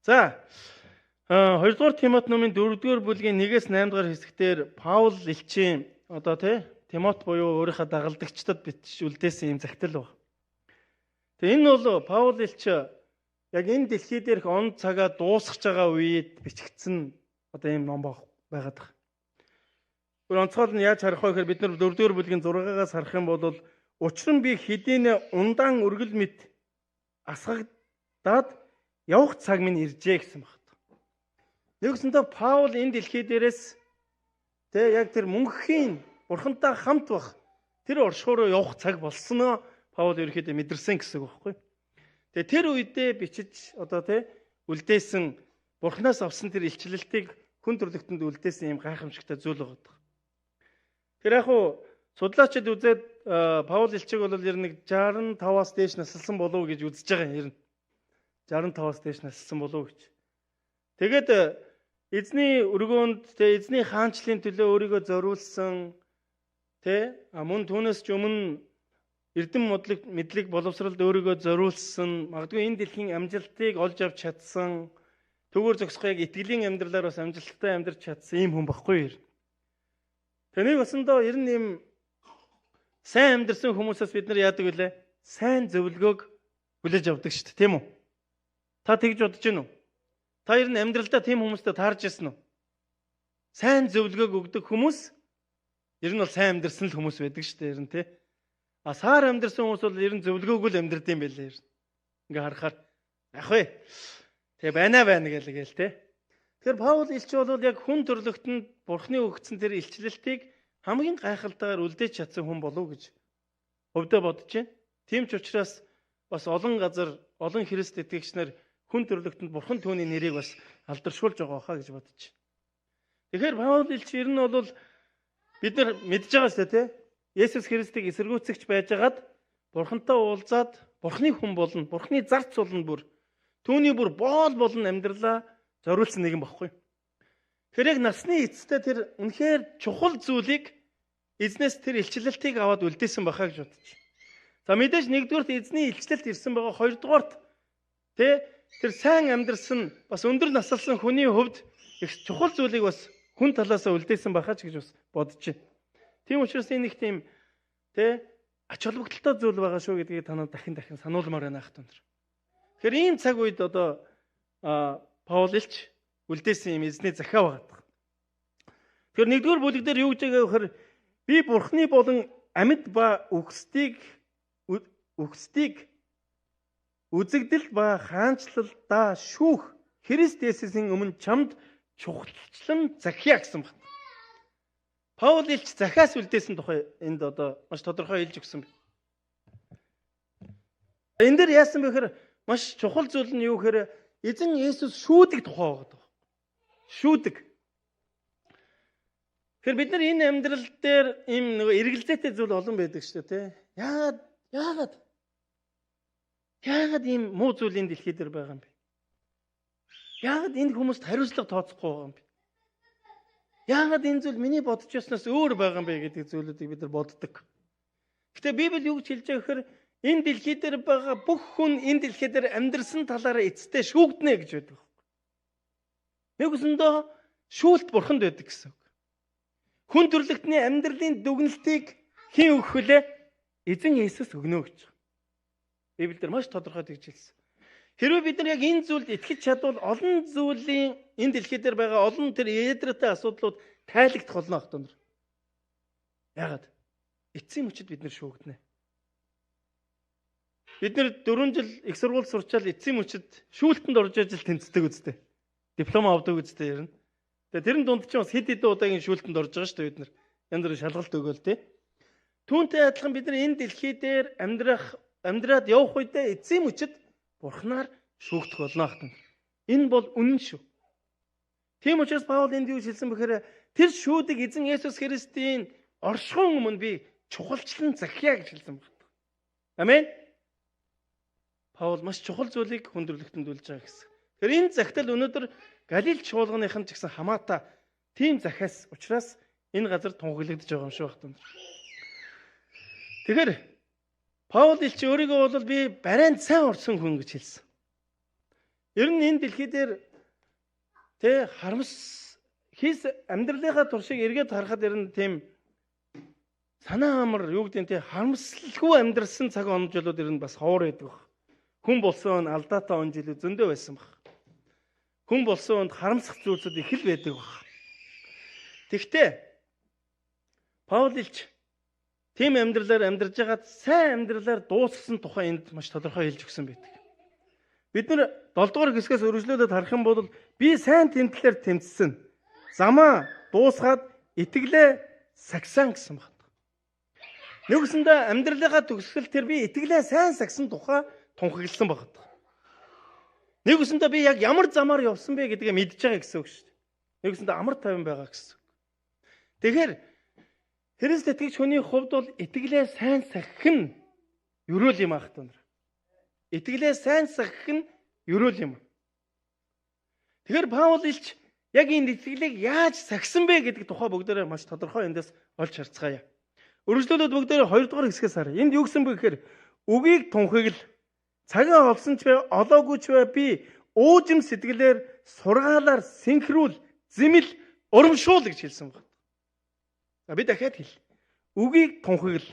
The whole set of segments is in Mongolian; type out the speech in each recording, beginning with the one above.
За 2 дугаар Тимот номын 4 дугаар бүлгийн 1-8 дугаар хэсгээр Паул элчийн Тимот буюу өөрийнхөө дагалдагчдад бичиж үлдээсэн юм захидал байна. Тэгээ энэ бол Паул элч яг энэ дэлхий дээрх он цагаа дуусгаж байгаа үед бичигдсэн ийм ном байгаад байна. Гүр онцгой нь яаж харах вэ гэхээр бид нар 4 дугаар бүлгийн 6-аас харах юм бол учир нь би хэдийнэ ундаан өргөл мэт асгагдаад явах цаг минь иржээ гэсэн багт. Нэгсэндээ Паул энэ дэлхий дээрээс яг тэр мөнхийн бурхантай хамт бах тэр оршихууруу явах цаг болсноо Паул ерөөхдөө мэдэрсэн гэсэн үг байхгүй. Тэгээ тэр үедээ бичиж үлдээсэн бурхнаас авсан тэр илчлэлтийг хүн төрлөختөнд үлдээсэн юм гайхамшигтай зүйл байгаа. Тэр яг судлаачид үзээд Паул элчиг бол ер нь 65-аас дээш насалсан болов уу гэж үзэж байгаа юм. 65-аас дээш насалсан болов уу гэж. Тэгээд эзний өргөөнд эзний хаанчлалын төлөө өөрийгөө зориулсан мөн түүнээс ч өмнө эрдэм мэдлэг боловсролд өөрийгөө зориулсан, магадгүй энэ дэлхийн амжилтыг олж авч чадсан, төгөөр зогсохгүй яг итгэлийн амьдралаар бас амжилттай амьдарч чадсан ийм хүн баггүй. Тэнийг басандаа ер нь ийм сайн амьдарсан хүмүүсээс бид нар яадаг вүлээ? Сайн зөвлөгөөг хүлээж авдаг шүү дээ, тийм үү? Та тэгж бодож байна уу? Та ер нь амьдралдаа тийм хүмүүстэй таарж ирсэн үү? Сайн зөвлөгөөг өгдөг хүмүүс ер нь бол сайн амьдарсан л хүмүүс байдаг шүү дээ, ер нь тий. Саар амьдарсан хүмүүс бол ер нь зөвлөгөөгүй л амьдрд юм байлээ. Ингээ харахаар ах вэ. Тэгээ байна гээл тий. Тэгэхээр Паул элч бол яг хүн төрлөختөнд Бурхны өгсөн тэр илчлэлтийг хамгийн гайхалтайгаар үлдээж чадсан хүн болов гэж өвдөө бодож байна. Тийм ч учраас бас олон газар олон Христ итгэгчнэр хүн төрлөختөнд Бурхан түүний нэрийг бас алдаршуулж байгаа хаа гэж бодож байна. Тэгэхээр Паул элч ер нь бол бид нар мэдж байгаа шүү дээ тий. Есүс Христийг эсэргүүцэгч байжгаад Бурхантай уулзаад Бурхны хүн болно, Бурхны зарц болно бүр. Түүний бүр боол болон амьдралаа зориулсан нэгэн багхгүй. Тэгэхээр яг насны эцэстээ тэр үнэхээр чухал зүйлийг эзнээс тэр илчлэлтийг аваад үлдээсэн байхаа гэж бодож байна. За мэдээж нэгдүгürt эзний илчлэлт ирсэн байгаа, хоёрдугаарт тэр сайн амьдрсан бас өндөр насалсан хүний хувьд их чухал зүйлийг бас хүн талаас нь үлдээсэн байхаа ч гэж бас бодож байна. Тийм учраас энэ их тийм ач холбогдолтой зүйл байгаа шүү гэдгийг танад дахин сануулмаар байна хат өндөр. Тэгэхээр ийм цаг үед Паул элч үлдээсэн юм эзний захиа байгаа. Тэгэхээр нэгдүгээр бүлэг дээр юу гэж байгаа вэ гэхээр би Бурхны болон амьд ба үхсдийг үзэгдэл ба хаанчлалдаа шүүх Христ Есүсийн өмнө чамд чухалчлан захиа гэсэн байна. Паул элч захиас үлдээсэн тухай энд маш тодорхой хэлж өгсөн байна. Энэ дээр яасан бэ гэхээр маш чухал зүйл нь юу гэхээр эзэн Есүс шүүдэг тухай байгаа. Шүүдэг. Тэгэхээр бид нар энэ амьдрал дээр ийм эргэлзээтэй зүйл олон байдаг шүү дээ, тий. Яагаад ийм муу зүйл энэ дэлхий дээр байгаа юм бэ? Яагаад энэ хүмүүст хариуцлага тооцохгүй байгаа юм бэ? Яагаад энэ зүйл миний бодож яснаас өөр байгаа юм бэ гэдэг зүйлүүдийг бид нар боддог. Гэтэ Библи юу гэж хэлж байгаа гэхээр энэ дэлхий дээр байгаа бүх хүн энэ дэлхий дээр амьдрсан талаараа эцэстээ шүүгднэ гэж байдаг. Нэгсэндээ шүүлт бурханд байдаг гэсэн үг. Хүн төрлөختний амьдралын дүгнэлтийг хэн өгөх вүлээ? Эзэн Есүс өгнө гэж. Библиэлд маш тодорхой тэгж хэлсэн. Хэрвээ бид нар яг энэ зүйлд итгэж чадвал олон зүйлийн энэ дэлхий дээр байгаа олон тэр ядраатай асуудлууд тайлагдах болно хат өндөр. Яагаад? Эцсийн мөчид бид нар шүүгднэ. Бид нар 4 жил их сургууль сурчаал эцсийн мөчид шүүлтэнд орж ижил тэнцдэг үстэй. Диплом авдаг үстэй ярина. Тэгээ тэрэн дунд чинь бас хэд хэдэн удаагийн шүүлтэнд орж байгаа шүү дээ бид нар. Янз бүрийн шалгалт өгөөл тий. Түүнтэй адилхан бид нар энэ дэлхий дээр амьдраад явах үедээ эцсийн мөчид Бурхнаар шүүгдэх болно хатан. Энэ бол үнэн шүү. Тийм учраас Паул энд юу хэлсэн бэхээр тэр шүүдэг эзэн Есүс Христийн оршихуун өмнө би чухалчлан захиа гэж хэлсэн байна. Амен. Паул маш чухал зүйлийг хүндрэлтэнд үлж байгаа гэсэн. Тэгэхээр энэ захидал өнөөдөр Галил чуулганыхан ч гэсэн хамаатай тийм захиас учраас энэ газар тунхаглагдж байгаа юм шүү хатан. Тэгэхээр Паул элч өөрийгөө бол би барайнд сайн орсон хүн гэж хэлсэн. Ер нь энэ дэлхий дээр тэ харамс хийс амьдралынхаа туршиг эргээд харахад ер нь тийм санаа амар юу гэдэг нь тэ харамсалгүй амьдрсан цаг онжлууд ер нь бас ховор байдаг баг. Хүн болсон алдаатай он жилүүд зөндөө байсан баг. Хүн болсон онд харамсах зүйлсүүд их л байдаг баг. Тэгтээ Паул илч тийм амьдралаар амьдарж байгаад сайн амьдралаар дууссан тухай энд маш тодорхой хэлж өгсөн байдаг. Бид нар 7 дугаар хэсгээс өргөжлүүлээд харах юм бол би сайн тэмдэглэлээр тэмцсэн. Замаа дуусгаад итгэлээ сагсан гэсэн байна. Нэгсэндээ амьдралынхаа төгсгөл тэр би итгэлээ сайн сагсан тухай тунхагласан байна. Нэгсэндээ би яг ямар замаар явсан бэ гэдгээ мэдж байгаа гэсэн үг шүү дээ. Нэгсэндээ амар тайван байгаа гэсэн. Тэгэхээр Христ итгэгч хүний хувьд бол итгэлээ сайн сахих нь ерөөл юм аах та нар. Итгэлээ сайн сахих нь ерөөл юм. Тэгэхээр Паул илч яг энэ итгэлийг яаж сахисан бэ гэдэг тухай бүгдээрээ маш тодорхой эндээс олж харцгаая. Өргөжлөлүүд бүгдээрээ 2 дугаар хэсгээс харъя. Энд юу гэсэн бэ гэхээр үгийг тунхаглал цагаа олсон ч бай олоогүй ч бай би уужим сэтгэлээр сургаалаар синхрүүл зэмэл урамшуул гэж хэлсэн байна. Би дахиад хэл. Үгийг тунхаглал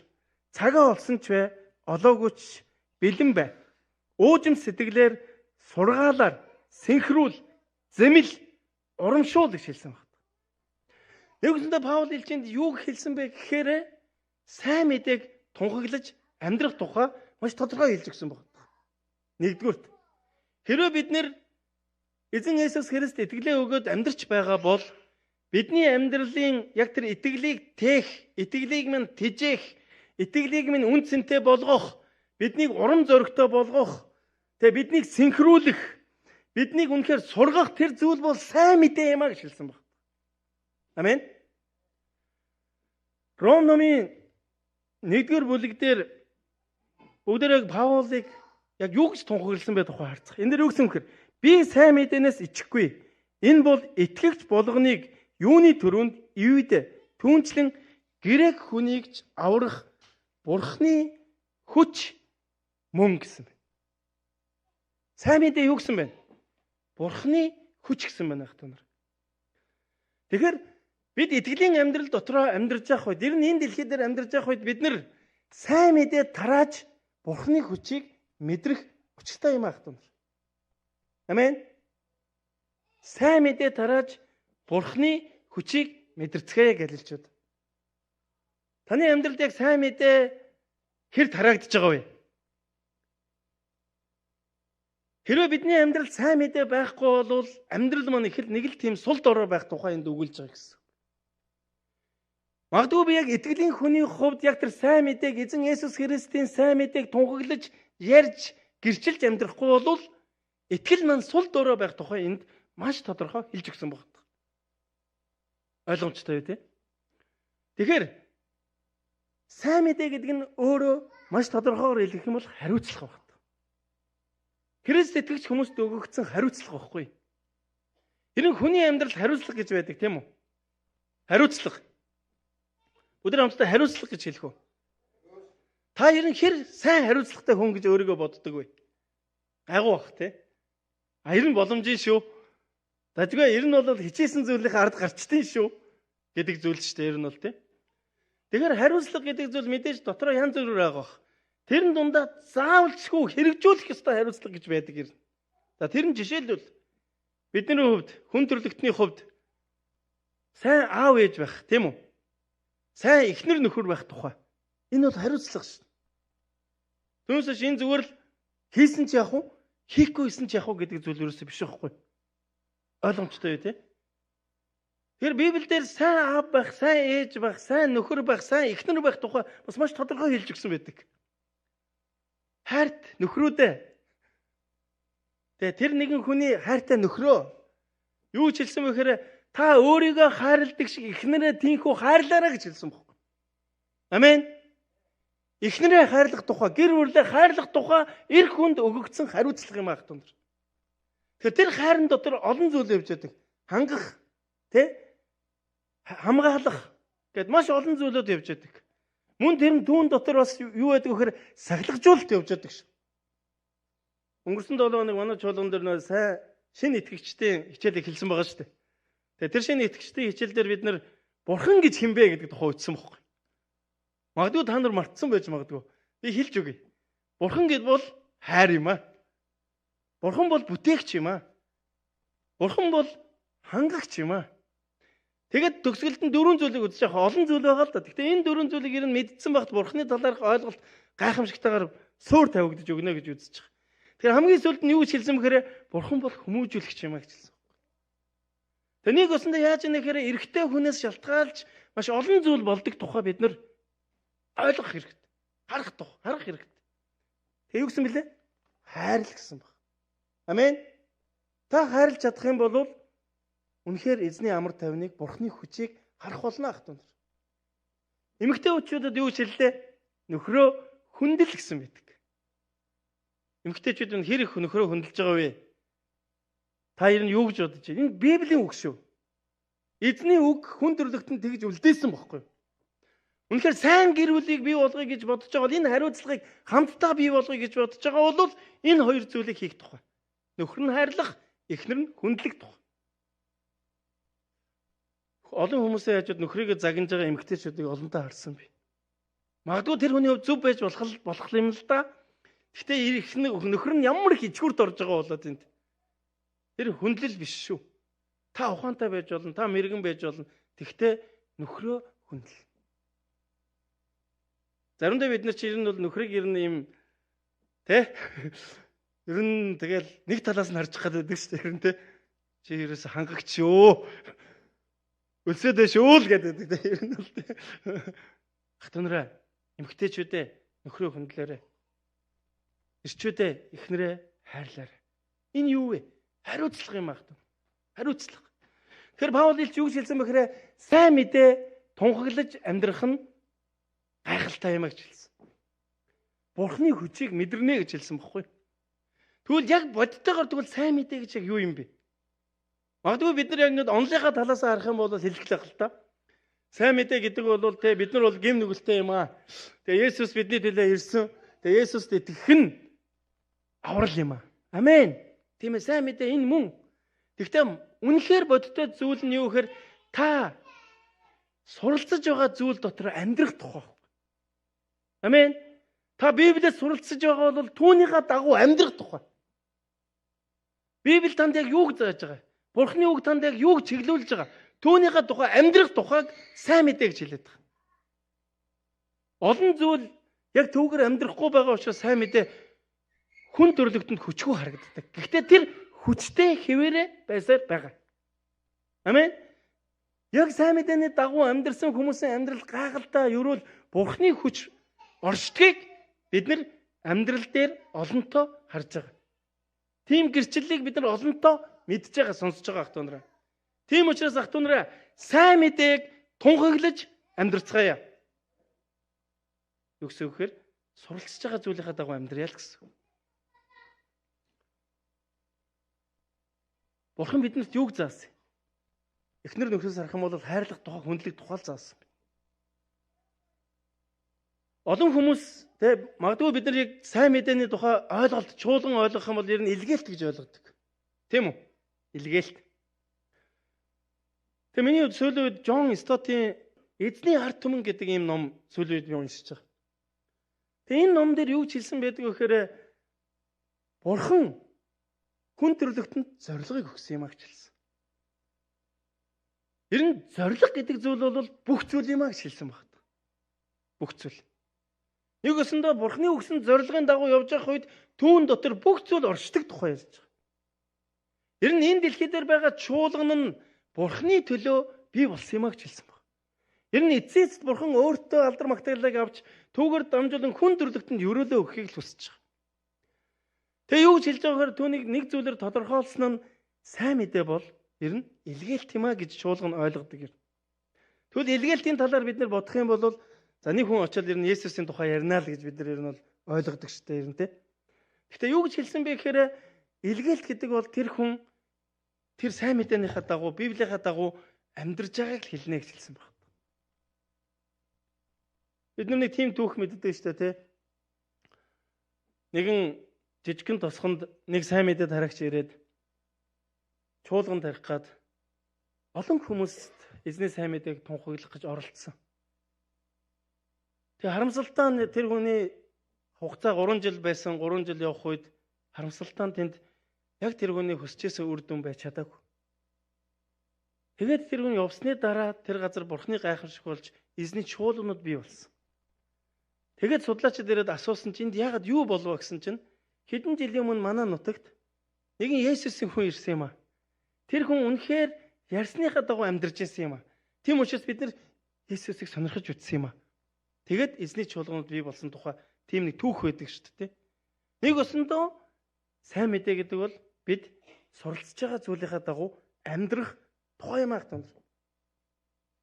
цагаа олсон ч бай олоогүй ч бэлэн бай. Уужим сэтгэлээр сургаалаар синхрүүл зэмэл урамшуул гэж хэлсэн байна. Нэгэнтээ Паул илчэнд юу хэлсэн бэ гэхээр сайн мэдээг тунхаглаж амьдрах тухай маш тодорхой хэлж өгсөн байна. Нэгдүгürt хэрвээ бид нэр эзэн Есүс Христ итгэлээ өгөөд амьдрч байгаа бол бидний амьдралын яг тэр итгэлийг тээх, итгэлийг минь тэжээх, итгэлийг минь үн цэнтэй болгох, биднийг урам зоригтой болгох, тэгээ биднийг синхрүүлэх, биднийг үнэхээр сургах тэр зүйл бол сайн мэдээ юм а гэж хэлсэн байна. Амен. Ром номын 1-р бүлэг дээр бүгдээрээ Паулыг яг юу гэж тунхагласан бэ тухай харцгаая. Энэ дээр юу гэсэн бэхээр би сайн мэдээнээс ичихгүй. Энэ бол итгэгч болгоныг юуны төрөнд ивэд түүнчлэн грек хүнийг ч аврах Бурхны хүч мөн гэсэн байна. Сайн мэдээ юу гэсэн бэ? Бурхны хүч гэсэн байна ах та нар. Тэгэхээр бид итгэлийн амьдрал дотроо амьдарч явах үед, ер нь энэ дэлхий дээр амьдарч явах үед бид нар сайн мэдээ тарааж Бурхны хүчийг мэдрэх учиртай юм ах та нар. Амен. Сайн мэдээ тарааж Бурхны хүчийг мэдэрцгээе гэж хэлж байна. Таны амьдралд яг сайн мэдээ хэр тараагдж байгаа вэ? Хэрвээ бидний амьдралд сайн мэдээ байхгүй бол амьдрал маань их л нэг л тийм сул дорой байх тухай энд өгүүлж байгаа гэсэн. Магадгүй би яг итгэлийн хүний хувьд яг тэр сайн мэдээг эзэн Есүс Христийн сайн мэдээг тунхаглаж ярьж гэрчилж амьдрахгүй бол итгэл маань сул дорой байх тухай энд маш тодорхой хэлж өгсөн байна. Ойлгомжтой юу те? Тэгэхээр сайн мэдээ гэдэг нь өөрөө маш тодорхойгоор хэлэх юм бол хариуцлага байна. Христ итгэгч хүмүүст өгөгдсөн хариуцлага байхгүй. Хэрэг хүний амьдрал хариуцлага гэж байдаг тийм үү? Хариуцлага. Өдөр хамтдаа хариуцлага гэж хэлэх үү? Та ерэн хэр сайн хариуцлагатай хүн гэж өөрийгөө боддог вэ? Айгуу бах те. Ер нь боломжийн шүү. Дажгүй ер нь бол хичээсэн зүйлийн ард гарчдیں шүү гэдэг зүйл ч те ер нь бол те. Тэгэхээр хариуцлага гэдэг зүйл мэдээж дотроо янз бүрээр байгаа бах. Тэрэн дундаа заавалчгүй хэрэгжүүлэх ёстой хариуцлага гэж байдаг юм. За тэр нь жишээлбэл бидний хувьд хүн төрлөختний хувьд сайн аав ээж байх тийм үү? Сайн эхнэр нөхөр байх тухай. Энэ бол хариуцлага шүү. Түүнээс энэ зүгээр л хийсэн ч яах вэ? Хийхгүйсэн ч яах вэ гэдэг зүйл ерөөсөө биш байхгүй. Ойлгомжтой юу те? Тэр Библиэлд сайн аав байх, сайн ээж байх, сайн нөхөр байх, сайн эхнэр байх тухай бас маш тодорхой хэлж өгсөн байдаг. Хайрт нөхрүүдээ. Тэгээ тэр нэгэн хүний хайртай нөхрөө юу ч хэлсэн бэ гэхээр та өөрийгөө хайрладаг шиг эхнэрээ тийхүү хайрлаарай гэж хэлсэн байна. Амен. Эхнэрээ хайрлах тухай, гэр бүлээ хайрлах тухай эрх хүнд өгөгдсөн хариуцлага юм аах түн. Тэгэхээр тэр хайрын дотор олон зүйл явж байдаг. Хангах, тэ? Хамгаалах гэд маш олон зүйлүүд явж байдаг. Мөн тэр түүн дотор бас юу байдаг вэхээр сахилгажуулалт явж байдаг шүү. Өнгөрсөн 7 хоног манай чуулган дээр нөө сайн шинэ итгэгчдийн хичээл эхэлсэн байгаа шүү дээ. Тэгээ тэр шинэ итгэгчдийн хичээл дээр бид нэр бурхан гэж хинбэ гэдэг тухай үздсэн байхгүй. Магадгүй та нар мартсан байж магадгүй. Би хэлж өгье. Бурхан гэд бол хайр юм аа. Бурхан бол бүтээгч юм аа. Бурхан бол хангагч юм аа. Тэгээд төгсгөлд нь дөрвөн зүйлийг үзэж явах олон зүйл байгаа л да. Гэхдээ энэ дөрвөн зүйлийг ер нь мэдсэн багт бурханы талаарх ойлголт гайхамшигтайгаар суур тавигдаж өгнө гэж үзэж байгаа. Тэгэхээр хамгийн сүүлд нь юу гэж хэлсэн бэхээр бурхан бол хүмүүжүүлэгч юм аа гэж хэлсэн. Тэгээ нэг өсөндөө яаж ийм нэхээр эрэгтэй хүнээс шалтгаалж маш олон зүйл болдог тухай бид нар ойлгох хэрэгтэй. Харах хэрэгтэй. Тэгээ юу гэсэн бэлээ? Хайрлах гэсэн баг. Амен. Та хайрлаж чадах юм бол үнэхээр эзний амар тайвныг, бурхны хүчийг харах болно ах түнэр. Эмэгтэй хүчүүдэд юу хэллээ? Нөхрөө хүндэл гэсэн байдаг. Эмэгтэйчүүд нь хэр их нөхрөө хүндэлж байгаа вэ? Та ер нь юу гэж бодож байна? Энэ Библийн үг шүү. Эзний үг хүн төрлөختөнд тэгж үлдээсэн байхгүй юу? Үнэхээр сайн гэр бүлийг бий болгоё гэж бодож байгаа бол энэ хариуцлагыг хамтдаа бий болгоё гэж бодож байгаа бол энэ хоёр зүйлийг хийх тухай. Нөхөр нь хайрлах, эхнэр нь хүндлэх тухай. Олон хүмүүсээ яажууд нөхрийгөө загнаж байгаа эмэгтэйчүүдийг олонтаа харсан би. Магадгүй тэр хүний хувьд зөв байж болох юм л да. Гэхдээ нөхөр нь ямар их ичгүрт орж байгаа болоод энд. Тэр хүндлэл биш шүү. Та ухаантай байж болно, та мэрэгэн байж болно. Тэгвэл нөхрөө хүндэл. Заримдаа бид нар чи ер нь бол нөхрийг ер нь юм ер нь тэгэл нэг талаас нь харж байгаа гэдэг шүү дээ. Ер нь чи ерөөс хангагч шүү. Өлсөд шүү л гэдэг дээ. Ер нь бол ах түнрээ эмгтээчүүдээ нөхрөө хүндлээрэй. Ирчүүдээ эхнэрээ хайрлаарай. Энэ юу вэ? Хариуцлага юм ах түн. Хариуцлага. Тэгэхээр Паул илч юу гэж хэлсэн бэхээр сайн мэдээ тунхаглаж амьдрах нь гайхалтай юм гэж хэлсэн. Бурхны хүчийг мэдэрнэ гэж хэлсэн баггүй. Тэгвэл яг бодтойгоор тэгвэл сайн мэдээ гэж яг юу юм бэ? Магадгүй бид нар яг нэг онлынхаа талаас харах юм бол хэлэхлэх л та. Сайн мэдээ гэдэг бол бид нар бол гэм нүгэлтэй юм аа. Тэгээ Есүс бидний төлөө ирсэн. Тэгээ Есүст итгэх нь аврал юм аа. Амен. Тийм ээ, сайн мэдээ энэ мөн. Гэхдээ үнэхээр бодтой зүйл нь юу гэхээр та суралцж байгаа зүйл дотор амьдрах тухай. Амен. Та Библиэд суралцж байгаа бол түүнийхээ дагуу амьдрах тухай. Библи танд яг юуг зааж байгаа? Бурхны үг танд яг юуг чиглүүлж байгаа? Түүнийхээ тухай амьдрах тухайг сайн мэдээ гэж хэлээд байгаа. Олон зүйл яг түүгээр амьдрахгүй байгаа учраас сайн мэдээ хүн төрлөختөнд хүчгүй харагддаг. Гэхдээ тэр хүчтэй хэвээрээ байсаар байгаа. Амен. Яг сайн мэдээний дагуу амьдрсан хүмүүсийн амьдрал гайхалтай ерөөл Бурхны хүч оршдгийг бид нар амьдрал дээр олонтоо харж байгаа. Тийм гэрчлэлийг бид нар олонтоо мэдж байгаа, сонсож байгаа ах дунараа. Тийм учраас ах дунараа сайн мэдээг тунхаглаж амьдрцгаая. Юу гэсэн үг вэ? Суралцж байгаа зүйлийнхаа дагуу амьдрья л гэсэн. Бурхан биднэрт юуг заасан? Эхнэр нөхрөөс харах юм бол хайрлах тухай, хүндлэх тухай заасан. Олон хүмүүс магадгүй бид нар яг сайн мэдээний тухай ойлголт чуулган ойлгох юм бол ер нь илгээлт гэж ойлгодог. Тийм үү? Илгээлт. Тэгээ миний сүүлийн үед Джон Стотийн Эзний ард түмэн гэдэг ийм ном сүүлийн үед би уншиж байгаа. Тэгээ энэ ном дээр юу ч хэлсэн байдаг вэ гэхээр Бурхан хүн төрлөختөнд зорилгыг өгсөн юм а гэж хэлсэн. Ер нь зорилго гэдэг зүйл бол бүх зүйл юм а гэж хэлсэн багт. Бүх зүйл. Нэг өсөндөө Бурхны өгсөн зорилгын дагуу явж байгаа үед түүн дотор бүх зүйл оршдог тухай ярьж байгаа. Ер нь энэ дэлхий дээр байгаа чуулган нь Бурхны төлөө бий болсон юм а гэж хэлсэн баг. Ер нь эцэст Бурхан өөртөө алдар магтаалыг авч түүгээр дамжуулан хүн төрлөختөнд өрөөлөө өгөхийг л хүсэж байгаа. Тэгээ юу гэж хэлж байгаагаар түүнийг нэг зүйлээр тодорхойлсон нь сайн мэдээ бол ер нь илгээлт юм а гэж чуулган ойлгодог юм. Тэгвэл илгээлтийн талаар бид нар бодох юм бол за нэг хүн очиод ер нь Есүсийн тухай ярина л гэж бид нар ер нь бол ойлгодог шүү дээ ер нь тий. Гэхдээ юу гэж хэлсэн бэ гэхээр илгээлт гэдэг бол тэр хүн тэр сайн мэдээнийхээ дагуу Библийнхаа дагуу амьдарч байгааг л хэлнэ гэж хэлсэн байна. Бид нэг тийм түүх мэддэг шүү дээ тий. Нэгэн жижигхэн тосгонд нэг сайн мэдээд харагч ирээд чуулган тарих гад олон хүмүүст эзний сайн мэдээг тунхаглах гэж оролцсон. Тэгээ харамсалтай нь тэр хүний хугацаа 3 жил байсан, 3 жил явах үед харамсалтай нь тэнд яг тэр хүний хүсчээсээ үр дүн байж чадаагүй. Тэгээд тэр хүн явсны дараа тэр газар бурхны гайхамшиг болж эзний чуулганууд бий болсон. Тэгээд судлаачид ирээд асуусан чинь энд яагаад юу болов гэсэн чинь хэдэн жилийн өмнө манай нутагт нэгэн Есүсийн хүн ирсэн юм а. Тэр хүн үнэхээр ярьсныхаа дагуу амьдарч ирсэн юм а. Тийм учраас бид нар Есүсийг сонирхож үтсэн юм а. Тэгээд эзний чуулганууд бий болсон тухай тийм нэг түүх байдаг шүү дээ. Нэг өсөндөө сайн мэдээ гэдэг бол бид суралцж байгаа зүйлийнхаа дагуу амьдрах тухай юм аах тань.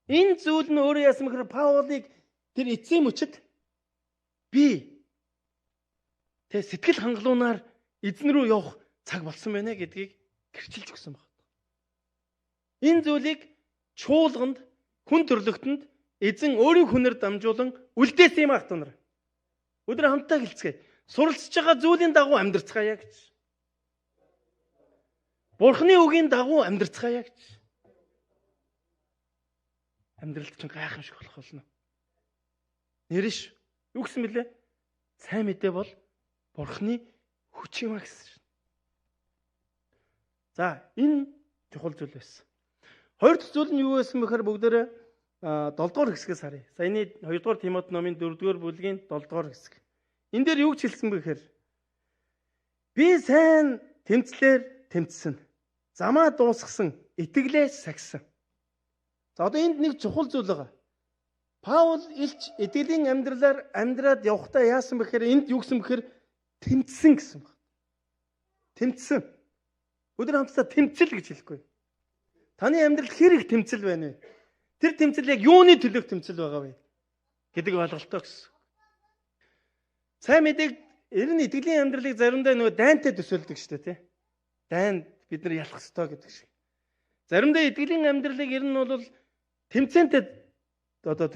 Энэ зүйл нь өөрөө яасан гэхээр Паулыг тэр эцсийн мөчөд би тэ сэтгэл хангалуунаар эзэн рүү явах цаг болсон байна гэдгийг гэрчилж өгсөн байна. Энэ зүйлийг чуулганд, хүн төрлөختөнд эзэн өөрийн хүнээр дамжуулан үлдээсэн юм аах тань. Өдөр хамтдаа хэлцгээе. Суралцж байгаа зүйлийн дагуу амьдрцгаая гэж. Бурхны үгийн дагуу амьдрцгаая гэж. Амьдралд чинь гайхамшиг болох болно. Нэрш юу гэсэн бэлээ? Сайн мэдээ бол Бурхны хүч юм а гэсэн шин. За энэ чухал зүйл байсан. Хоёр дахь зүйл нь юу байсан бэхээр бүгдээрээ 7 дугаар хэсгээс харъя. Саяны 2 дугаар Тимот номын 4 дугаар бүлгийн 7 дугаар хэсэг. Энэ дээр юу гэж хэлсэн бэ гэхээр би сайн тэмцлэр тэмцсэн. Замаа дуусгасан, итгэлээ сахисан. За одоо энд нэг чухал зүйл байгаа. Паул илч итгэлийн амьдралаар амьдраад явхдаа яасан бэхээр энд юу гэсэн бэхээр тэмцсэн гэсэн баг. Тэмцсэн. Өдөр хамтдаа тэмцэл гэж хэлэхгүй. Таны амьдралд хэрэг тэмцэл байна вэ? Тэр тэмцэл яг юуны төлөөх тэмцэл байгаа вэ гэдэг ойлголтоо гэсэн. Сайн мэдээг ер нь итгэлийн амьдралыг заримдаа нөгөө дайнтай төсөөлдөг шүү дээ, тий. Дайн бид нар ялах ёстой гэдэг шиг. Заримдаа итгэлийн амьдралыг ер нь бол тэмцээнтэй одоо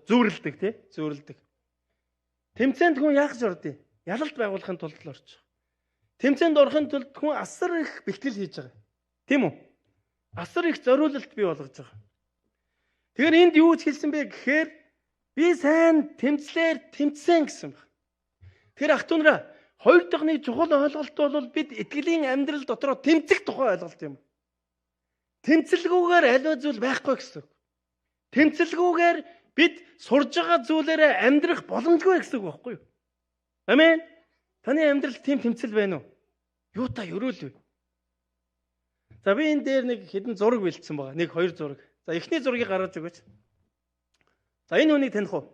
зүүрэлдэг, тий, зүүрэлдэг. Тэмцээнд хүн яах гэж ордё? Ялалт байгуулахын тулд л орж байгаа. Тэмцээнд орохын тулд хүн асар их бэлтгэл хийж байгаа. Тийм үү? Асар их зориулалт бий болгож байгаа. Тэгэхээр энд юу гэж хэлсэн бэ гэхээр би сайн тэмцлэр тэмцсэн гэсэн байна. Тэгэхээр ах トゥ нараа хоёр дахь нэг чухал ойлголт бол бид итгэлийн амьдрал дотроо тэмцэх тухай ойлголт юм. Тэмцэлгүйгээр аливаа зүйл байхгүй гэсэн. Тэмцэлгүйгээр бид сурж байгаа зүйлээрээ амьдрах боломжгүй гэсэн үг байхгүй юу? Амен. Таны амьдралд тийм тэмцэл байна уу? Юу та өрөөлөв. За би энэ дээр нэг хэдэн зураг бэлдсэн байгаа. Нэг хоёр зураг. За эхний зургийг гаргаж өгөөч. За энэ хүнийг таних уу?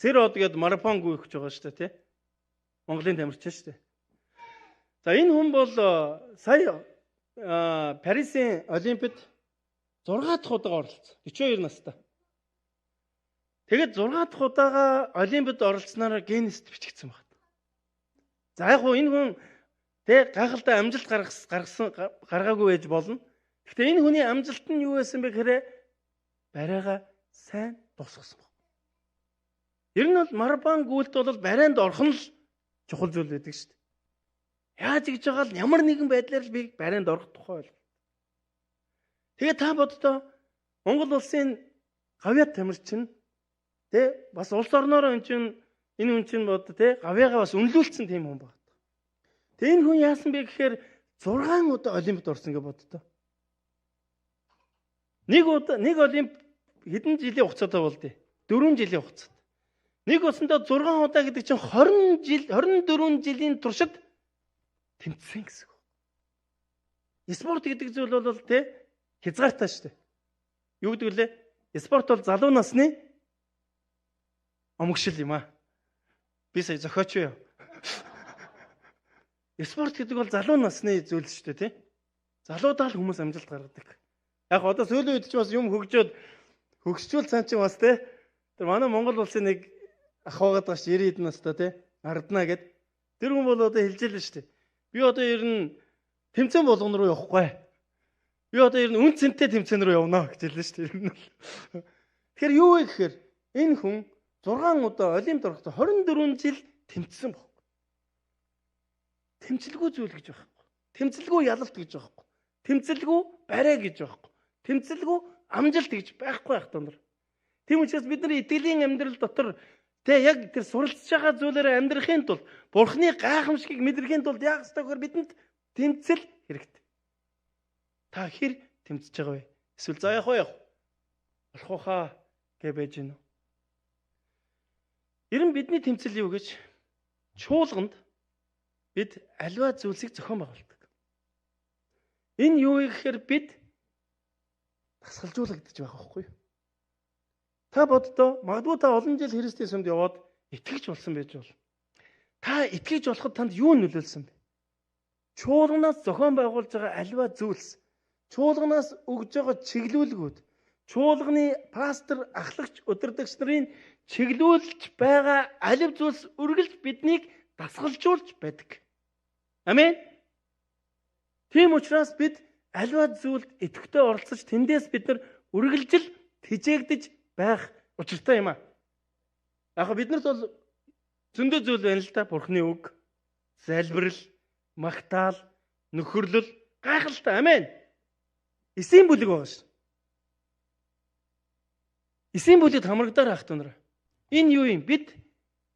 Сэрод гээд марафон гүйж байгаа шүү дээ, тий? Монголын тамирчин шүү дээ. За энэ хүн бол сая Парисын Олимпиад 6 дахь удаа оролцсон. 42 настай. Тэгээд 6 дахь удаага Олимпиад оролцсноор Гиннест бичигдсэн байна. За яг хуу энэ хүн тэг гайхалтай амжилт гаргаагүй байж болно. Гэхдээ энэ хүний амжилт нь юу байсан бэ гэхээр барайгаа сайн дуусгасан байна. Ер нь бол марафон гүйлт бол барайнд орох нь л чухал зүйл байдаг шүү дээ. Яаж гэж байгаа л ямар нэгэн байдлаар л би барайнд орох тухай бол. Тэгээ та боддоо Монгол улсын гавьяа тамирчин тэг бас улс орноор энэ хүн чинь бод тэг гавьяагаа бас үнэлүүлсэн тийм хүн байна. Тэгээ энэ хүн яасан бэ гэхээр 6 удаа Олимпиад орсон гэж боддоо. Нэг Олимп хэдэн жилийн хугацаатай болдё? 4 жилийн хугацаатай. Нэг усандаа 6 удаа гэдэг чинь 20 жил, 24 жилийн туршид тэмцсэн гэсэн. Спорт гэдэг зүйл бол тэ хязгаартай шүү дээ. Юу гэдэг лээ? Спорт бол залуу насны омогшил юм аа. Би сая зохиоч юу? Спорт гэдэг бол залуу насны зүйл шүү дээ, тий? Залуудаа л хүмүүс амжилт гаргадаг. Яг одоо сүүлийн үед ч бас юм хөгжчүүл цаан чинь бас тий. Тэр манай Монгол улсын нэг ах байгаад байгаа ш 90 хэдэн настай тий. Арднаа гэд. Тэр хүн бол одоо хэлж ялла шүү дээ. Би одоо ер нь тэмцээн болгон руу явахгүй. Би одоо ер нь үн цэнтэй тэмцээн рүү явна гэж хэллээ шүү дээ. Тэгэхээр юу вэ гэхээр энэ хүн 6 удаа Олимпиад орохдоо 24 жил тэмцсэн баг. тэмцэлгүй зүйл гэж байхгүй. Тэмцэлгүй ялалт гэж байхгүй. Тэмцэлгүй барай гэж байхгүй. Тэмцэлгүй амжилт гэж байхгүй байх тундар. Тийм учраас бидний итгэлийн амьдрал дотор яг тэр суралцж байгаа зүйлээр амьдрахын тулд Бурхны гайхамшигыг мэдрэхин тулд яах ёстой гэхээр бидэнд тэмцэл хэрэгтэй. Та хэр тэмцэж байгаа вэ? Эсвэл за яах вэ? Болох ухаа гэж байж гинэ. Ерөн бидний тэмцэл юу гэж чуулганд бид аливаа зүйлсийг зохион байгуулдаг. Энэ юу гэхээр бид тасгалжуулагдаж байгаа байхгүй юу? Та боддоо магадгүй та олон жил Христийн сүмд яваад итгэж болсон байж бол. Та итгэж болоход танд юу нөлөөлсөн бэ? Чуулганаас зохион байгуулж байгаа аливаа зүйлс, чуулганаас өгж байгаа чиглүүлгүүд, чуулганы пастор, ахлагч, удирдагч нарын чиглүүлж байгаа алив зүйлс үргэлж биднийг дасгалжуулж байдаг. Амен. Тийм учраас бид аливаа зүйлд идэвхтэй оролцож тэндээс бид нар үргэлжил тэжээгдэж байх учиртай юм аа. Яг биднэрт бол зөндөө зүйл байна л да. Бурхны үг, залбирал, магтаал, нөхөрлөл, гайхалтай. Амен. Эсийн бүлэг байгаа ш. Эсийн бүлэгт хамрагдаар ах түнэр. Энэ юу юм? Бид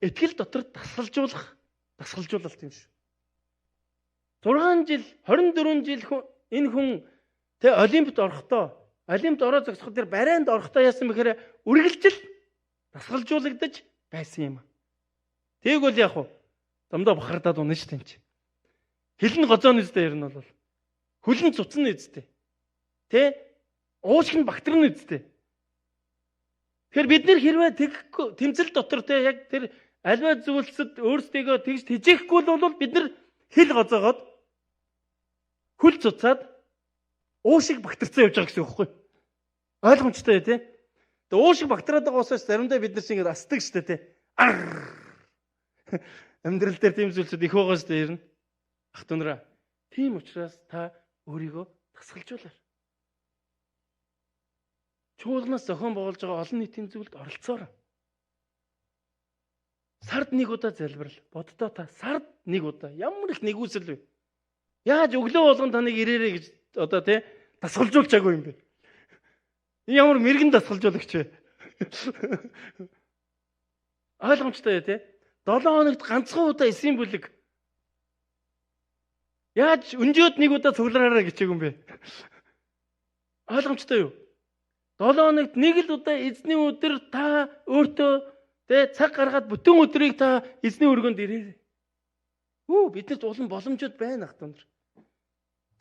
итгэл дотор дасгалжуулалт юм шүү. 6 жил, 24 жил энэ хүн Олимпиад орохдоо, Олимпиад ороо зогсоход тэр барайнд орохдоо яасан бэхээр үргэлжил дасгалжуулагдаж байсан юм. Тэг бол яг уу домдоо бахардаад унах шүү дээ. Хилэн гоцооны үстэй ер нь бол хөлн цуцсан үстэй. Тэ? Уушиг нь бактерийн үстэй. Тэгэхээр бид нэр хэрвээ тэмцэл дотор те яг тэр альва зүйлсэд өөрсдийгөө тэгж тэжээхгүй бол бид нар хил гоцоогоод хөл цуцаад уушиг бактерицаа явж байгаа гэсэн үг байхгүй. Ойлгомжтой тий. Тэгээ уушиг бактериад байгаа учраас заримдаа бид нар шиг асдаг шүү дээ тий. Амьдрал дээр тийм зүйлсүүд их байгаа шүү дээ ер нь. Ах түнрээ. Тийм учраас та өөрийгөө тасгалжуулаа. Чуулганаас зохион байгуулж байгаа олон нийтийн зүйлд оролцоорой. Сард нэг удаа залбирал. Боддоо та сард нэг удаа ямар их нэгүсэл вэ? Яаж өглөө болгон таныг ирээрэй гэж одоо тий дасгалжуулчаагүй юм бэ? Ямар мэрэгэн дасгалжуулагч вэ? Ойлгомжтой тий? 7 хоногт ганцхан удаа эсийн бүлэг. Яаж өнжөөд нэг удаа цуглараарай гэчээг юм бэ? Ойлгомжтой юу? 7 хоногт нэг л удаа эзний өдөр та өөртөө тэ цаг гаргаад бүтэн өдрийг та эзний өргөнд ирээрэй. Биднэрт улам боломжууд байна ах түнэр.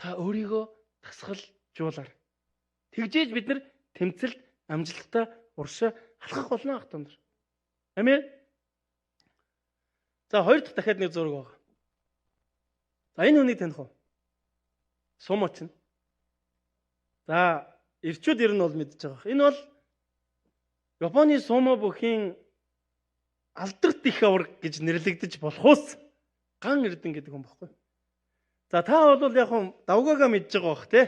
Та өөрийгөө тасгалжуулаар. Тэгжээж бид нар тэмцэлд амжилттай уршаа алхах болно ах түнэр. Амен. За хоёр дахь дахиад нэг зураг байна. За энэ хүнийг таних уу? Сумоч нь. За ирчүүд ер нь бол мэдж байгаа. Энэ бол Японы сумо бүхийн алдарт их авраг гэж нэрлэгдэж болохоос ган эрдэн гэдэг хүн баггүй. За та бол яг хөө давгаагаа мэдж байгаа бох тий.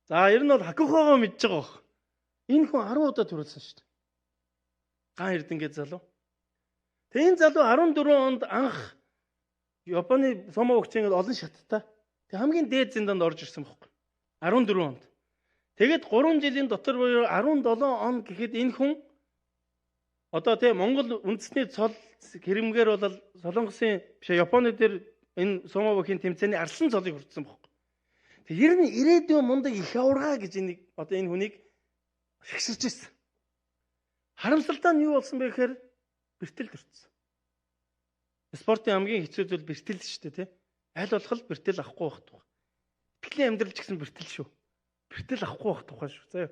За ер нь бол хакухагаа мэдж байгаа бох. Энэ хүн 10 удаа төрүүлсэн шүү дээ. Ган эрдэн гэж залуу. Тэгээ энэ залуу 14 онд анх Японы сумо бүхчийн олон шаттай. Тэг хамгийн дээд зиндаанд орж ирсэн баггүй. 14 онд. Тэгээд 3 жилийн дотор буюу 17 он гэхэд энэ хүн одоо тийм Монгол үндэсний цол хэрэмгээр бол Солонгосын биш Японы дээр энэ сумо бүхийн тэмцээний арслан цолыг хүртсэн баггүй. Тэг ер нь ирээдүйн мундаг их аварга гэж энэ одоо энэ хүнийг шигширч ирсэн. Харамсалтай нь юу болсон бэ гэхээр бэртэл төрсөн. Спортын хамгийн хэцүү зүйл бэртэл шүү дээ тий. Аль болох бэртэл авахгүй байх тухай. Итгэлийн амьдрал ч гэсэн бэртэл шүү. Бэртэл авахгүй байх тухай шүү. Заяа.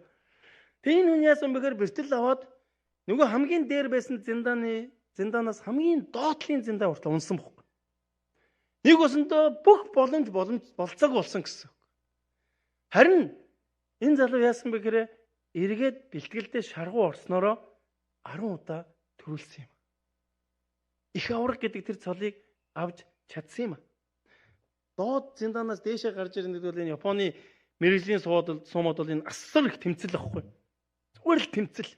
Тэгээ энэ хүн яасан бэхээр бэртэл аваад нөгөө хамгийн дээр байсан зиндаанаас хамгийн доотлын зиндаа хүртэл унсан байхгүй. Нэг өсөндөө бүх боломж болцоог болсон гэсэн. Харин энэ залуу яасан бэхээр эргээд бэлтгэлдээ шаргуу орсноороо 10 удаа төрүүлсэн юм. Их авраг гэдэг тэр цолыг авч чадсан юм. Доод зиндаанаас дээшээ гарч ирэх нэг бол энэ Японы мэрэгжлийн сумууд бол энэ асар их тэмцэл ахгүй. Зүгээр л тэмцэл.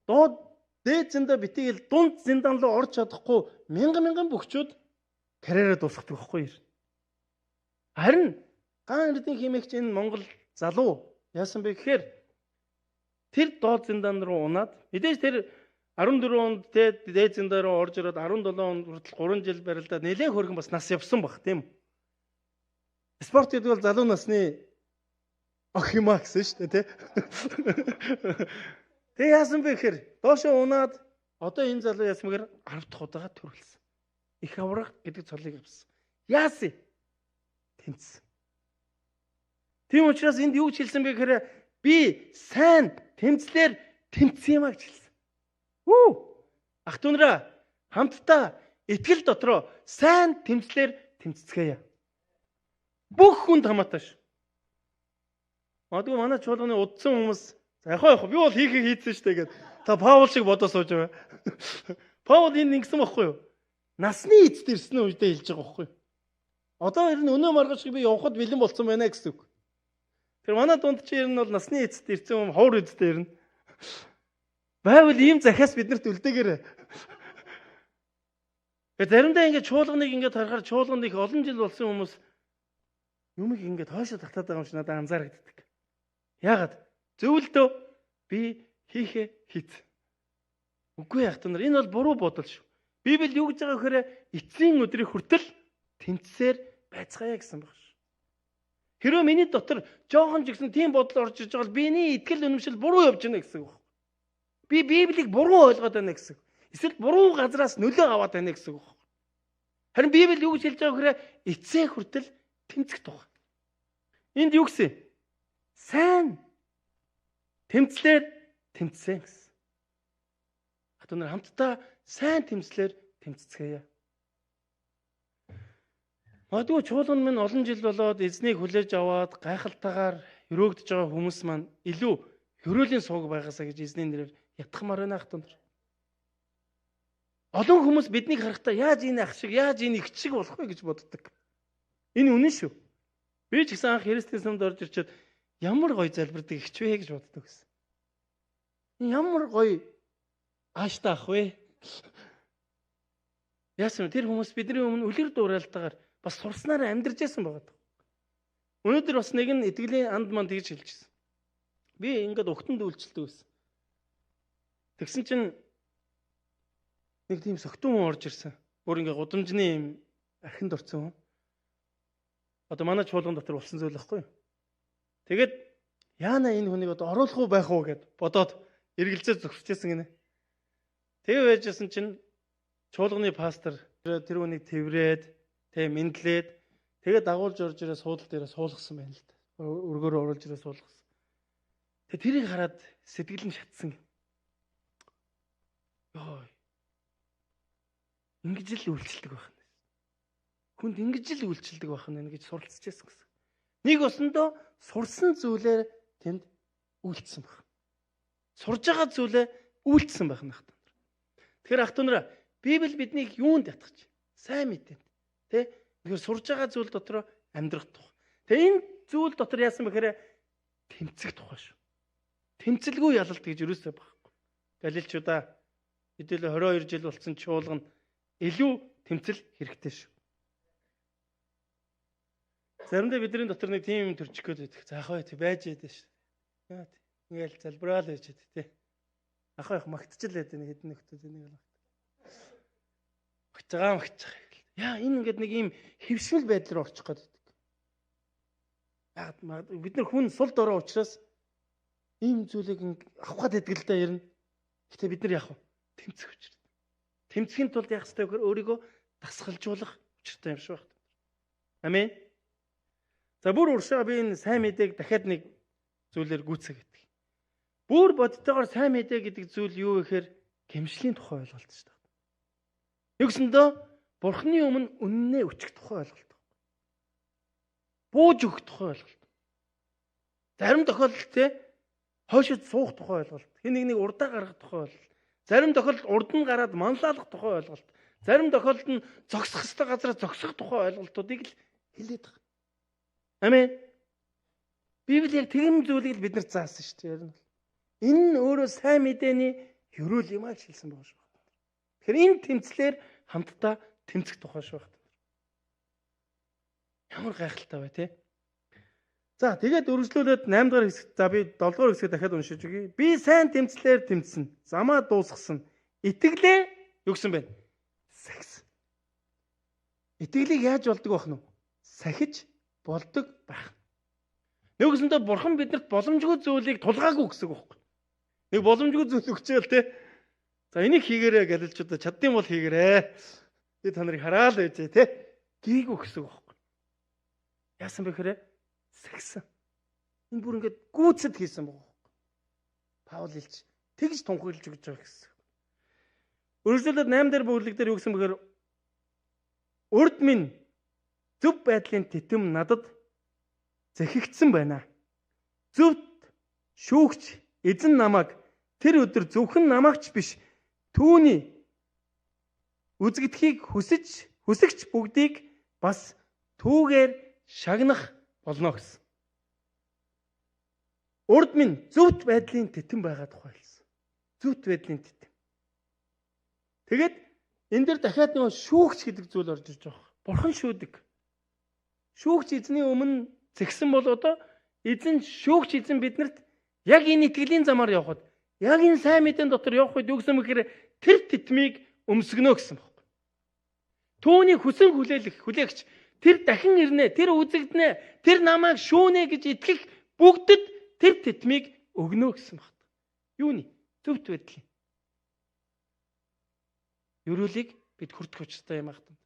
Доод дээд зиндаа битгээл дунд зиндаан руу орж чадахгүй мянган бөхчүүд карьераа дуусгадаг байхгүй юу? Харин Гаан эрдэнэ химэгч энэ Монгол залуу яасан бэ гэхээр тэр доод зиндан руу унаад мэдээж тэр 14 онд те дээд зиндан руу орж ирээд 17 онд хүртэл 3 жил барилдаад нэлээд хөргөн бас нас явсан баг тийм. Спорт гэдэг бол залуу насны ох юм а гэсэн шүү дээ тий. Тэгээ яасан бэ гэхээр доошоо унаад одоо энэ залуу яасан бэхээр 10 дахь удаага төрүүлсэн. Их авраг гэдэг цолыг авсан. Яасан? Тэмцсэн. Тийм учраас энд юу гэж хэлсэн бэ гэхээр би сайн тэмцлэр тэмцсэн юм а гэж хэлсэн. Ах дүүнраа хамтдаа итгэл дотроо сайн тэмцлэр тэмцэцгээе. Бүх хүнд хамаатай ш. Магадгүй манай чуулганы удсан хүмүүс за яг би бол хийцэн штэ гэд та Паул шиг бодож сууж байгаа. Паул энэ ингэсэн байхгүй юу? Насны эцэд ирсэн үедээ хэлж байгаа байхгүй юу? Одоо ер нь өнөө маргааш би явхад бэлэн болсон байна гэсэн үг. Тэр манай дунд чи ер нь бол насны эцэд ирсэн юм ховор эцэд ирнэ. Байвал ийм захиас биднэрт үлдээгээрэй. Заримдаа ингээд чуулганыг ингээд харахаар чуулганд их олон жил болсон хүмүүс юмыг ингээд хойшоо татаад байгаа юм шиг надад анзаарэгддэг. Яагаад? Зөвлөдөө би хийхээ хийц. Үгүй яах вэ? Энэ бол буруу бодол шүү. Библи юу гэж байгаа вэ гэхээр эцсийн өдрийн хүртэл тэмцсээр байцгаая гэсэн байна шүү. Хэрвээ миний дотор жоохон ч гэсэн тийм бодол орж ирж байгаа бол биений итгэл үнэмшил буруу явж байна гэсэн үг. Би Библийг буруу ойлгоод байна гэсэн. Эсвэл буруу газраас нөлөө аваад байна гэсэн үг. Харин Библи юу гэж хэлж байгаа вэ гэхээр эцсийн хүртэл тэмцэх тухай. Энд юу гэсэн? Сайн тэмцлэр тэмцсэн гэсэн. Хатуу нар хамтдаа сайн тэмцлэр тэмцэцгээе. Магадгүй чуулган минь олон жил болоод эзнийг хүлээж аваад гайхалтайгаар өрөөгдөж байгаа хүмүүс маань илүү хөрөөлийн сууг байгаасаа гэж эзний нэрээр ятгахмаар байна хатуу нар. Олон хүмүүс биднийг харахтаа яаж энэ ах шиг, яаж энэ ихч шиг болох вэ гэж боддог. Энэ үнэн шүү. Би ч гэсэн анх Христийн сүмд орж ирчээд ямар гоё залбирдаг ихч вэ гэж боддог гэсэн. Ямар гоё ааштай ах вэ? Яасан тэр хүмүүс бидний өмнө үлгэр дуурайлтаагаар бас сурснараа амьдарч байсан байгаа. Өнөөдөр бас нэг нь итгэлийн анд манд тэгж хэлчихсэн. Би ингээд өгтөнд үйлчлдэг байсан. Тэгсэн чинь нэг тийм согтун хүн орж ирсэн. Бүр ингээ гудамжны юм архинд орсон хүн. Одоо манай чуулган дотор болсон зүйл байхгүй юу? Тэгээд яана энэ хүнийг одоо оруулах уу байх уу гэд бодоод эргэлзээ зогсчихсан гинэ. Тэгээ байжсэн чинь чуулганы пастор тэр хүнийг тэврээд, мэдлээд тэгээд дагуулж орж ирээ суудал дээрээ суулгасан байна л да. Өргөөр оруулж ирээ суулгасан. Тэгээ тэрийг хараад сэтгэл нь шатсан. Йоо. Ингэж л үйлчлдэг байх нь. Хүнд ингэж л үйлчлдэг байх нь гэж суралцчихсан гэсэн. Нэг усандоо сурсан зүйлээр тэнд үйлцсэн байх. Сурж байгаа зүйлээ үйлцсэн байх нь хатан. Тэгэхээр ах トゥ нараа Библи биднийг юунд ятгах? Сайн мэдээнд. Тэ? Тэгэхээр сурж байгаа зүйл дотор амьдрах тухай. Тэгээ энэ зүйл дотор яасан бэхээр тэмцэх тухай шүү. Тэмцэлгүй ялалт гэж юусоо байхгүй. Галилчуудаа хэдүүлээ 22 жил болсон чуулган илүү тэмцэл хэрэгтэй шүү. Заримдаа бидний дотор нэг тийм юм төрчих гээд байдаг. Заахаа тий байж байдаг шүү. Яа тий. Ингээл залбираал байж байдаг тий. Ахаа их магтчихлээ дээ хэдэн нөхдөд энийг л. Магтж байгаа. Яа энэ ингээд нэг ийм хэвшмэл байдал руу орчих гээд байдаг. Яг бид нар хүн сул дорой учраас ийм зүйлийг авах гээд байдаг л да ер нь. Гэтэ бид нар яах вэ? Тэмцэх учиртай. Тэмцэхийн тулд яах ёстой вэ? Өөрийгөө дасгалжуулах учиртай юм шиг байна. Амен. За бүр уршаа би энэ сайн мэдээг дахиад нэг зүйлээр гүйцэх гэдэг. Бүр бодтойгоор сайн мэдээ гэдэг зүйл юу вэ гэхээр гэмшлийн тухай ойлголт шүү дээ. Нэгсэндөө Бурхны өмнө үннээ өчөх тухай ойлголт. Бууж өгөх тухай ойлголт. Зарим тохиолдолд те хойшид суух тухай ойлголт. Хин нэг урдаа гаргах тухай ойлголт. Зарим тохиолдолд урд нь гараад манлайлах тухай ойлголт. Зарим тохиолдолд нь зогсох ёстой газараа зогсох тухай ойлголтуудыг л хэлээд байгаа. Амен. Библи яг тийм зүйлийг бид нарт заасан шүү дээ. Энэ нь өөрөө сайн мэдээний хөрөөл юм аа гэж хэлсэн байгаа шүү. Тэгэхээр энэ тэмцлэр хамтдаа тэмцэх тухай шүү. Ямар гайхалтай бай тээ. За тэгээд үргэлжлүүлээд 8 дахь хэсэг. За би 7 дахь хэсгийг дахиад уншиж өгье. Би сайн тэмцлэр тэмцсэн. Замаа дуусгасан. Итгэлээ юу гэсэн бэ? Сахисан. Итгэлийг яаж болдог байх нь вэ? Сахиж болдог байх. Нөгөөсөндөө бурхан бидэнд боломжгүй зүйлийг тулгаагүй гэсэн үг байхгүй. Нэг боломжгүй зүйл өгчөөл те. За энийг хийгээрэй гэж л чаддсан бол хийгээрэй. Би та нарыг хараад байжээ те. Гээгүй гэсэн үг байхгүй. Яасан бэ хэрэг? Сахисан. Энэ бүр ингээд гүйцэд хийсэн баг. Паул хэлж тэгж тунхаглаж өгч байгаа гэсэн. Үргэлжлүүлээд 8 дээр бүлэг дээр юу гэсэн бэхээр урд минь зөв байдлын тэтэм надад захигдсан байна. Зөвд шүүгч эзэн намайг тэр өдөр зөвхөн намаагч биш түүний үзэгдэхийг хүсэгч бүгдийг бас түүгээр шагнах болно гэсэн. Урд минь зөвхт байдлын тэтэм байгаа тухай хэлсэн. Зөвхт байдлын тэтэм. Тэгээд энэ дээр дахиад нэг шүүгч гэдэг зүйл орж ирж байгаа. Бурхан шүүдэг. Шүүгч эзний өмнө зэгсэн бол одоо эзэн шүүгч эзэн биднэрт яг энэ итгэлийн замаар явхад, яг энэ сайн мэдэн дотор явах үед юу гэсэн мэхээр тэр тэтмийг өмсгөнө гэсэн байна. Түүний хүсэн хүлээгч тэр дахин ирнэ, тэр үзэгдэнэ, тэр намайг шүүнэ гэж итгэх бүгдэд тэр тэтмийг өгнө гэсэн байна. Юуны? Зөвхт байдлын. Ерөөлийг бид хүртэх учиртай юм ахтан.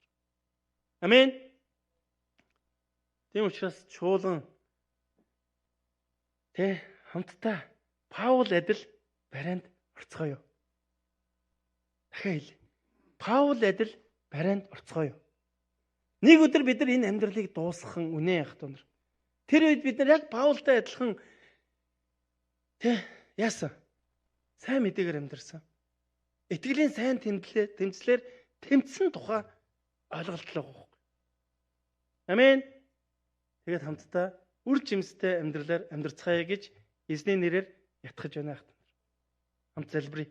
Амен. Тийм учраас чуулган хамтдаа Паул адил барианд орцгоё. Дахиад хэл. Паул адил барианд орцгоё. Нэг өдөр бид нар энэ амьдралыг дуусгах үнэ ахтан. Тэр үед бид нар яг Паултай адилхан яасан? Сайн мэдээгээр амьдарсан. Итгэлийн сайн тэмцлэр тэмцсэн тухай ойлголтлоо гоо. Амен. Тэгээд хамтдаа үр жимстэй амьдралаар амьдарцгаая гэж эзний нэрээр ятгахж байна. Хамт залбирая.